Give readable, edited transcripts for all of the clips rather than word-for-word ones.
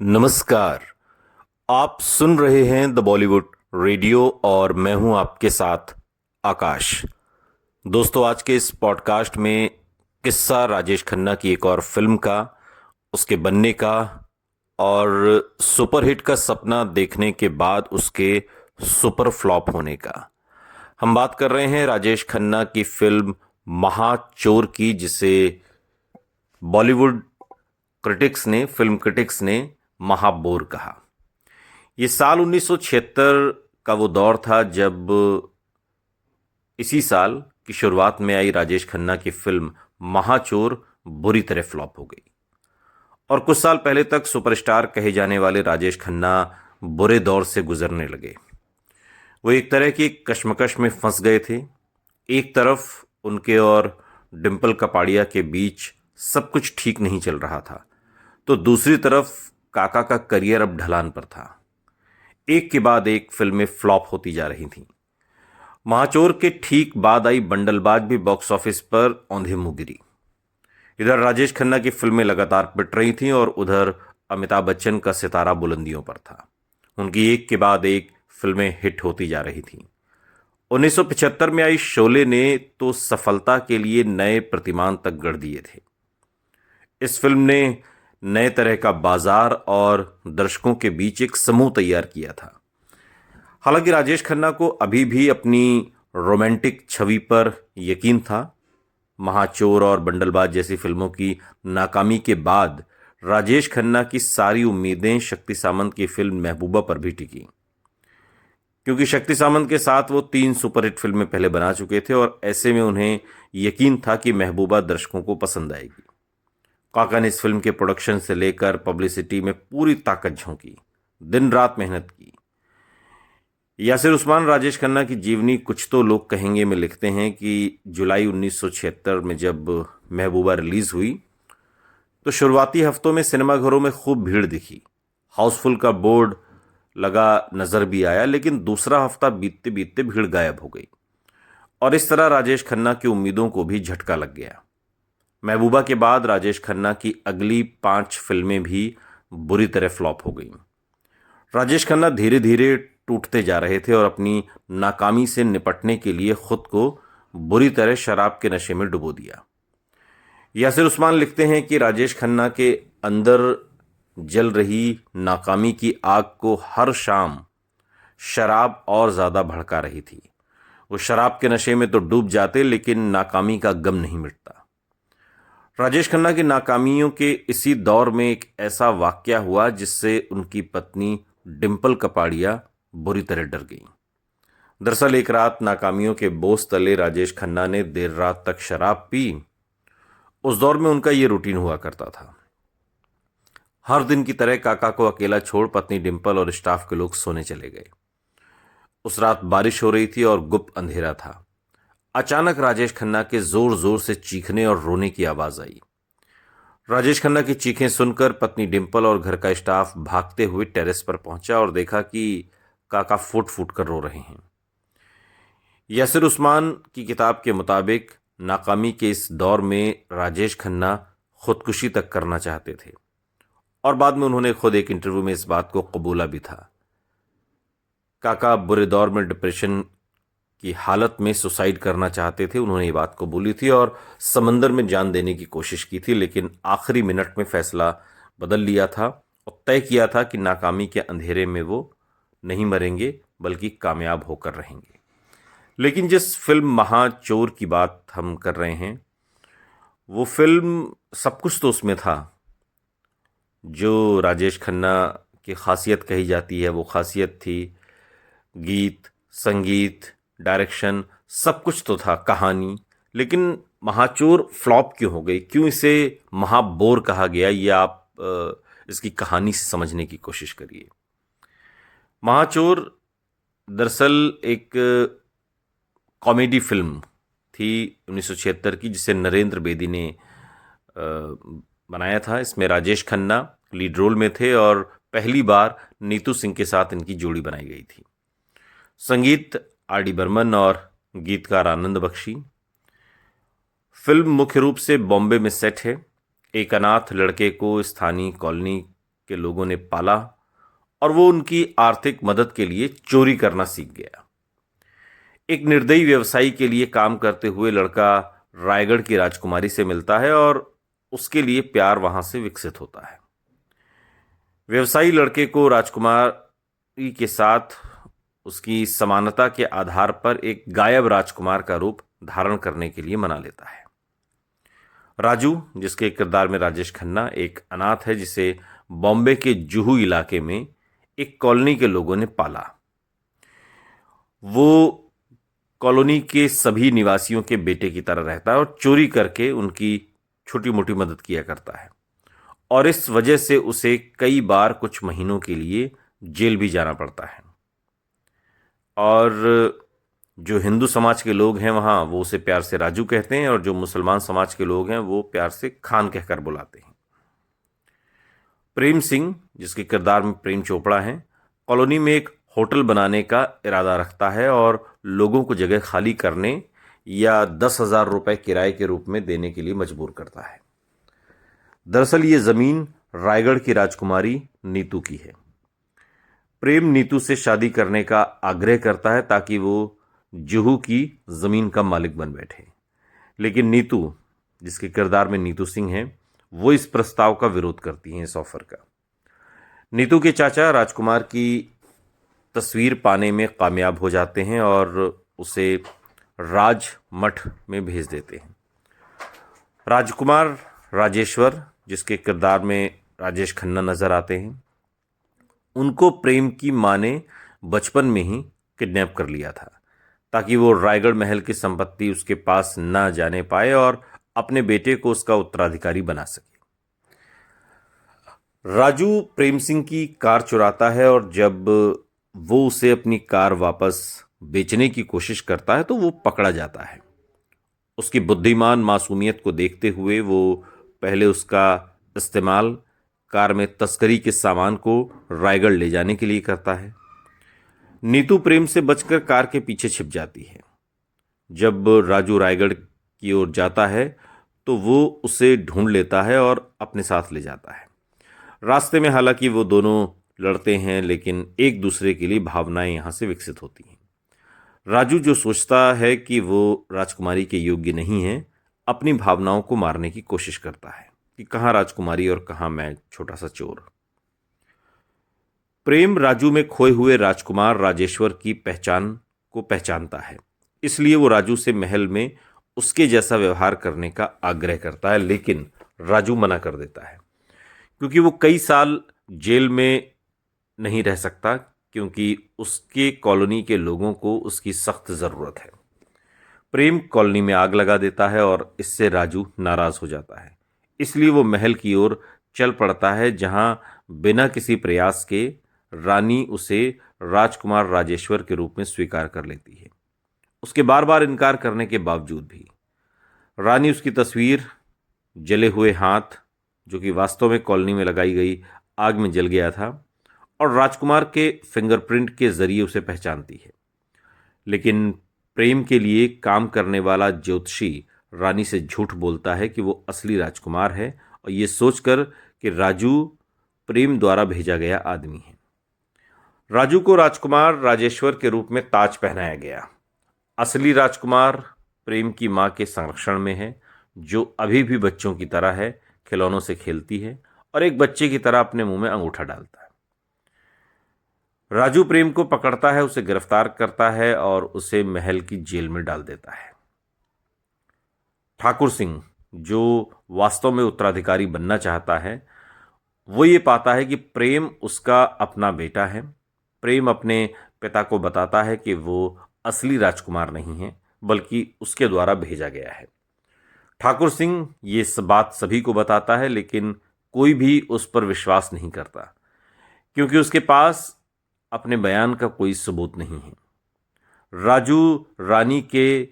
नमस्कार। आप सुन रहे हैं द बॉलीवुड रेडियो और मैं हूं आपके साथ आकाश। दोस्तों, आज के इस पॉडकास्ट में किस्सा राजेश खन्ना की एक और फिल्म का, उसके बनने का और सुपरहिट का सपना देखने के बाद उसके सुपर फ्लॉप होने का। हम बात कर रहे हैं राजेश खन्ना की फिल्म महाचोर की, जिसे बॉलीवुड फिल्म क्रिटिक्स ने महाबोर कहा। ये साल 1976 का वो दौर था जब इसी साल की शुरुआत में आई राजेश खन्ना की फिल्म महाचोर बुरी तरह फ्लॉप हो गई और कुछ साल पहले तक सुपरस्टार कहे जाने वाले राजेश खन्ना बुरे दौर से गुजरने लगे। वो एक तरह की कश्मकश में फंस गए थे। एक तरफ उनके और डिम्पल कपाड़िया के बीच सब कुछ ठीक नहीं चल रहा था, तो दूसरी तरफ काका का करियर अब ढलान पर था। एक के बाद एक फिल्में फ्लॉप होती जा रही थीं। महाचोर के ठीक बाद आई बंडलबाज भी बॉक्स ऑफिस पर औंधे मुंह गिरी। इधर राजेश खन्ना की फिल्में लगातार पिट रही थीं और उधर अमिताभ बच्चन का सितारा बुलंदियों पर था। उनकी एक के बाद एक फिल्में हिट होती जा रही थीं। 1975 में आई शोले ने तो सफलता के लिए नए प्रतिमान तक गढ़ दिए थे। इस फिल्म ने नए तरह का बाजार और दर्शकों के बीच एक समूह तैयार किया था। हालांकि राजेश खन्ना को अभी भी अपनी रोमांटिक छवि पर यकीन था। महाचोर और बंडलबाज जैसी फिल्मों की नाकामी के बाद राजेश खन्ना की सारी उम्मीदें शक्ति सामंत की फिल्म महबूबा पर भी टिकी, क्योंकि शक्ति सामंत के साथ वो 3 सुपरहिट फिल्में पहले बना चुके थे और ऐसे में उन्हें यकीन था कि महबूबा दर्शकों को पसंद आएगी। काका ने इस फिल्म के प्रोडक्शन से लेकर पब्लिसिटी में पूरी ताकत झोंकी, दिन रात मेहनत की। यासिर उस्मान राजेश खन्ना की जीवनी कुछ तो लोग कहेंगे में लिखते हैं कि जुलाई 1976 में जब महबूबा रिलीज हुई तो शुरुआती हफ्तों में सिनेमाघरों में खूब भीड़ दिखी, हाउसफुल का बोर्ड लगा नजर भी आया, लेकिन दूसरा हफ्ता बीतते बीतते भीड़ गायब हो गई और इस तरह राजेश खन्ना की उम्मीदों को भी झटका लग गया। महबूबा के बाद राजेश खन्ना की अगली 5 फिल्में भी बुरी तरह फ्लॉप हो गईं। राजेश खन्ना धीरे धीरे टूटते जा रहे थे और अपनी नाकामी से निपटने के लिए खुद को बुरी तरह शराब के नशे में डुबो दिया। यासिर उस्मान लिखते हैं कि राजेश खन्ना के अंदर जल रही नाकामी की आग को हर शाम शराब और ज्यादा भड़का रही थी। वो शराब के नशे में तो डूब जाते, लेकिन नाकामी का गम नहीं मिटता। राजेश खन्ना की नाकामियों के इसी दौर में एक ऐसा वाकया हुआ जिससे उनकी पत्नी डिम्पल कपाड़िया बुरी तरह डर गई। दरअसल एक रात नाकामियों के बोझ तले राजेश खन्ना ने देर रात तक शराब पी। उस दौर में उनका यह रूटीन हुआ करता था। हर दिन की तरह काका को अकेला छोड़ पत्नी डिम्पल और स्टाफ के लोग सोने चले गए। उस रात बारिश हो रही थी और गुप्त अंधेरा था। अचानक राजेश खन्ना के जोर जोर से चीखने और रोने की आवाज आई। राजेश खन्ना की चीखें सुनकर पत्नी डिम्पल और घर का स्टाफ भागते हुए टेरेस पर पहुंचा और देखा कि काका फूट फूट कर रो रहे हैं। यासिर उस्मान की किताब के मुताबिक नाकामी के इस दौर में राजेश खन्ना खुदकुशी तक करना चाहते थे और बाद में उन्होंने खुद एक इंटरव्यू में इस बात को कबूला भी था। काका बुरे दौर में डिप्रेशन की हालत में सुसाइड करना चाहते थे। उन्होंने ये बात कबूली थी और समंदर में जान देने की कोशिश की थी, लेकिन आखिरी मिनट में फैसला बदल लिया था और तय किया था कि नाकामी के अंधेरे में वो नहीं मरेंगे बल्कि कामयाब होकर रहेंगे। लेकिन जिस फिल्म महाचोर की बात हम कर रहे हैं, वो फिल्म सब कुछ तो उसमें था जो राजेश खन्ना की खासियत कही जाती है। वो खासियत थी गीत, संगीत, डायरेक्शन, सब कुछ तो था, कहानी। लेकिन महाचोर फ्लॉप क्यों हो गई, क्यों इसे महाबोर कहा गया, ये आप इसकी कहानी से समझने की कोशिश करिए। महाचोर दरअसल एक कॉमेडी फिल्म थी 1976 की, जिसे नरेंद्र बेदी ने बनाया था। इसमें राजेश खन्ना लीड रोल में थे और पहली बार नीतू सिंह के साथ इनकी जोड़ी बनाई गई थी। संगीत आर डी बर्मन और गीतकार आनंद बख्शी। फिल्म मुख्य रूप से बॉम्बे में सेट है। एक अनाथ लड़के को स्थानीय कॉलोनी के लोगों ने पाला और वो उनकी आर्थिक मदद के लिए चोरी करना सीख गया। एक निर्दयी व्यवसायी के लिए काम करते हुए लड़का रायगढ़ की राजकुमारी से मिलता है और उसके लिए प्यार वहां से विकसित होता है। व्यवसायी लड़के को राजकुमारी के साथ उसकी समानता के आधार पर एक गायब राजकुमार का रूप धारण करने के लिए मना लेता है। राजू, जिसके किरदार में राजेश खन्ना, एक अनाथ है जिसे बॉम्बे के जुहू इलाके में एक कॉलोनी के लोगों ने पाला। वो कॉलोनी के सभी निवासियों के बेटे की तरह रहता है और चोरी करके उनकी छोटी मोटी मदद किया करता है, और इस वजह से उसे कई बार कुछ महीनों के लिए जेल भी जाना पड़ता है। और जो हिंदू समाज के लोग हैं वहाँ, वो उसे प्यार से राजू कहते हैं, और जो मुसलमान समाज के लोग हैं वो प्यार से खान कहकर बुलाते हैं। प्रेम सिंह, जिसके किरदार में प्रेम चोपड़ा है, कॉलोनी में एक होटल बनाने का इरादा रखता है और लोगों को जगह खाली करने या 10,000 रुपए किराए के रूप में देने के लिए मजबूर करता है। दरअसल ये जमीन रायगढ़ की राजकुमारी नीतू की है। प्रेम नीतू से शादी करने का आग्रह करता है ताकि वो जुहू की जमीन का मालिक बन बैठे, लेकिन नीतू, जिसके किरदार में नीतू सिंह है, वो इस प्रस्ताव का विरोध करती हैं, इस ऑफर का। नीतू के चाचा राजकुमार की तस्वीर पाने में कामयाब हो जाते हैं और उसे राज मठ में भेज देते हैं। राजकुमार राजेश्वर, जिसके किरदार में राजेश खन्ना नजर आते हैं, उनको प्रेम की मां ने बचपन में ही किडनैप कर लिया था ताकि वो रायगढ़ महल की संपत्ति उसके पास ना जाने पाए और अपने बेटे को उसका उत्तराधिकारी बना सके। राजू प्रेम सिंह की कार चुराता है और जब वो उसे अपनी कार वापस बेचने की कोशिश करता है तो वो पकड़ा जाता है। उसकी बुद्धिमान मासूमियत को देखते हुए वो पहले उसका इस्तेमाल कार में तस्करी के सामान को रायगढ़ ले जाने के लिए करता है। नीतू प्रेम से बचकर कार के पीछे छिप जाती है। जब राजू रायगढ़ की ओर जाता है तो वो उसे ढूंढ लेता है और अपने साथ ले जाता है। रास्ते में हालांकि वो दोनों लड़ते हैं, लेकिन एक दूसरे के लिए भावनाएं यहां से विकसित होती हैं। राजू, जो सोचता है कि वो राजकुमारी के योग्य नहीं है, अपनी भावनाओं को मारने की कोशिश करता है कि कहाँ राजकुमारी और कहाँ मैं छोटा सा चोर। प्रेम राजू में खोए हुए राजकुमार राजेश्वर की पहचान को पहचानता है, इसलिए वो राजू से महल में उसके जैसा व्यवहार करने का आग्रह करता है, लेकिन राजू मना कर देता है क्योंकि वो कई साल जेल में नहीं रह सकता, क्योंकि उसके कॉलोनी के लोगों को उसकी सख्त ज़रूरत है। प्रेम कॉलोनी में आग लगा देता है और इससे राजू नाराज़ हो जाता है, इसलिए वो महल की ओर चल पड़ता है, जहां बिना किसी प्रयास के रानी उसे राजकुमार राजेश्वर के रूप में स्वीकार कर लेती है। उसके बार बार इनकार करने के बावजूद भी रानी उसकी तस्वीर, जले हुए हाथ, जो कि वास्तव में कॉलोनी में लगाई गई आग में जल गया था, और राजकुमार के फिंगरप्रिंट के जरिए उसे पहचानती है। लेकिन प्रेम के लिए काम करने वाला ज्योतिषी रानी से झूठ बोलता है कि वो असली राजकुमार है, और ये सोचकर कि राजू प्रेम द्वारा भेजा गया आदमी है। राजू को राजकुमार राजेश्वर के रूप में ताज पहनाया गया। असली राजकुमार प्रेम की मां के संरक्षण में है, जो अभी भी बच्चों की तरह है, खिलौनों से खेलती है और एक बच्चे की तरह अपने मुंह में अंगूठा डालता है। राजू प्रेम को पकड़ता है, उसे गिरफ्तार करता है और उसे महल की जेल में डाल देता है। ठाकुर सिंह, जो वास्तव में उत्तराधिकारी बनना चाहता है, वो ये पाता है कि प्रेम उसका अपना बेटा है। प्रेम अपने पिता को बताता है कि वो असली राजकुमार नहीं है, बल्कि उसके द्वारा भेजा गया है। ठाकुर सिंह ये बात सभी को बताता है, लेकिन कोई भी उस पर विश्वास नहीं करता, क्योंकि उसके पास अपने बयान का कोई सबूत नहीं है। राजू रानी के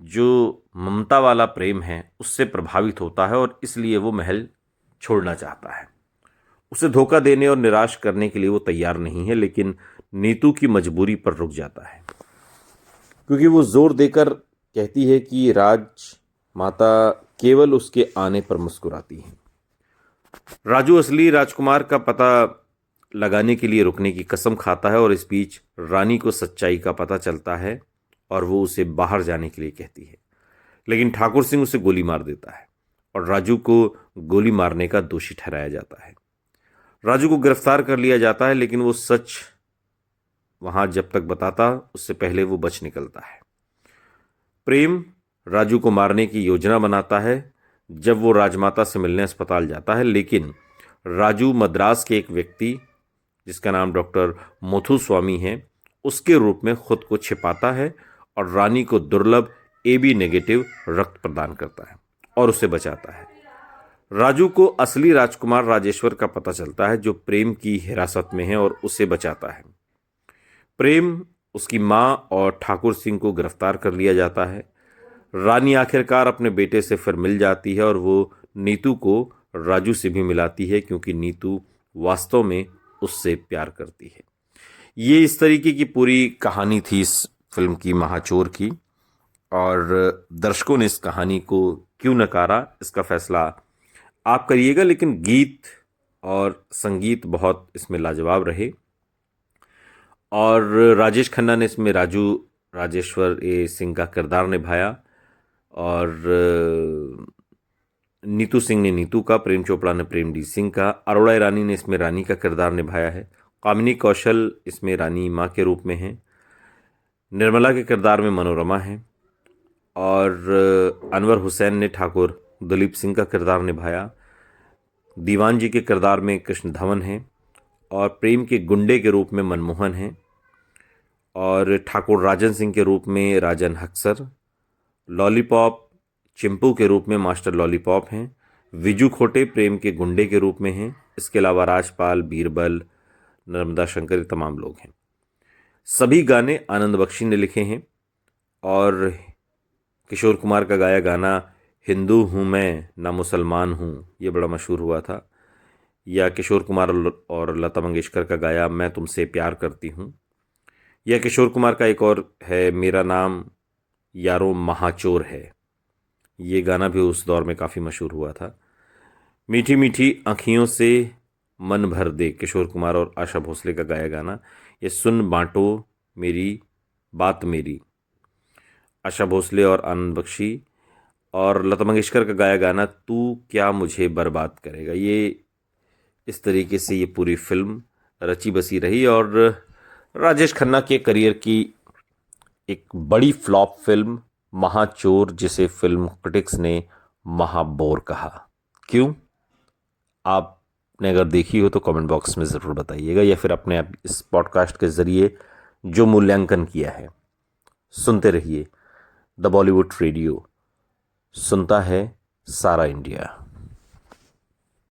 जो ममता वाला प्रेम है उससे प्रभावित होता है और इसलिए वो महल छोड़ना चाहता है। उसे धोखा देने और निराश करने के लिए वो तैयार नहीं है, लेकिन नीतू की मजबूरी पर रुक जाता है, क्योंकि वो जोर देकर कहती है कि राज माता केवल उसके आने पर मुस्कुराती हैं। राजू असली राजकुमार का पता लगाने के लिए रुकने की कसम खाता है और इस बीच रानी को सच्चाई का पता चलता है और वो उसे बाहर जाने के लिए कहती है, लेकिन ठाकुर सिंह उसे गोली मार देता है और राजू को गोली मारने का दोषी ठहराया जाता है। राजू को गिरफ्तार कर लिया जाता है, लेकिन वो सच वहां जब तक बताता उससे पहले वो बच निकलता है। प्रेम राजू को मारने की योजना बनाता है जब वो राजमाता से मिलने अस्पताल जाता है, लेकिन राजू मद्रास के एक व्यक्ति जिसका नाम डॉक्टर मुथुस्वामी है उसके रूप में खुद को छिपाता है और रानी को दुर्लभ AB नेगेटिव रक्त प्रदान करता है और उसे बचाता है। राजू को असली राजकुमार राजेश्वर का पता चलता है जो प्रेम की हिरासत में है और उसे बचाता है। प्रेम, उसकी मां और ठाकुर सिंह को गिरफ्तार कर लिया जाता है। रानी आखिरकार अपने बेटे से फिर मिल जाती है और वो नीतू को राजू से भी मिलाती है क्योंकि नीतू वास्तव में उससे प्यार करती है। ये इस तरीके की पूरी कहानी थी इस फिल्म की, महाचोर की, और दर्शकों ने इस कहानी को क्यों नकारा इसका फैसला आप करिएगा, लेकिन गीत और संगीत बहुत इसमें लाजवाब रहे। और राजेश खन्ना ने इसमें राजू राजेश्वर सिंह का किरदार निभाया और नीतू सिंह ने नीतू का, प्रेम चोपड़ा ने प्रेम डी सिंह का, अरोड़ा ईरानी ने इसमें रानी का किरदार निभाया है, कामिनी कौशल इसमें रानी माँ के रूप में है, निर्मला के किरदार में मनोरमा है और अनवर हुसैन ने ठाकुर दलीप सिंह का किरदार निभाया, दीवान जी के किरदार में कृष्ण धवन है और प्रेम के गुंडे के रूप में मनमोहन है और ठाकुर राजन सिंह के रूप में राजन हक्सर, लॉलीपॉप चिंपू के रूप में मास्टर लॉलीपॉप हैं, विजू खोटे प्रेम के गुंडे के रूप में हैं, इसके अलावा राजपाल, बीरबल, नर्मदा शंकर, तमाम लोग हैं। सभी गाने आनंद बख्शी ने लिखे हैं और किशोर कुमार का गाया गाना हिंदू हूँ मैं ना मुसलमान हूँ ये बड़ा मशहूर हुआ था, या किशोर कुमार और लता मंगेशकर का गाया मैं तुमसे प्यार करती हूँ, या किशोर कुमार का एक और है मेरा नाम यारों महाचोर है, ये गाना भी उस दौर में काफ़ी मशहूर हुआ था। मीठी मीठी आँखियों से मन भर दे, किशोर कुमार और आशा भोसले का गाया गाना, ये सुन बांटो मेरी बात मेरी, आशा भोसले और आनंद बख्शी, और लता मंगेशकर का गाया गाना तू क्या मुझे बर्बाद करेगा। ये इस तरीके से ये पूरी फिल्म रची बसी रही और राजेश खन्ना के करियर की एक बड़ी फ्लॉप फिल्म महाचोर, जिसे फिल्म क्रिटिक्स ने महाबोर कहा। क्यों? आपने अगर देखी हो तो कमेंट बॉक्स में ज़रूर बताइएगा, या फिर अपने आप इस पॉडकास्ट के ज़रिए जो मूल्यांकन किया है। सुनते रहिए द बॉलीवुड रेडियो, सुनता है सारा इंडिया।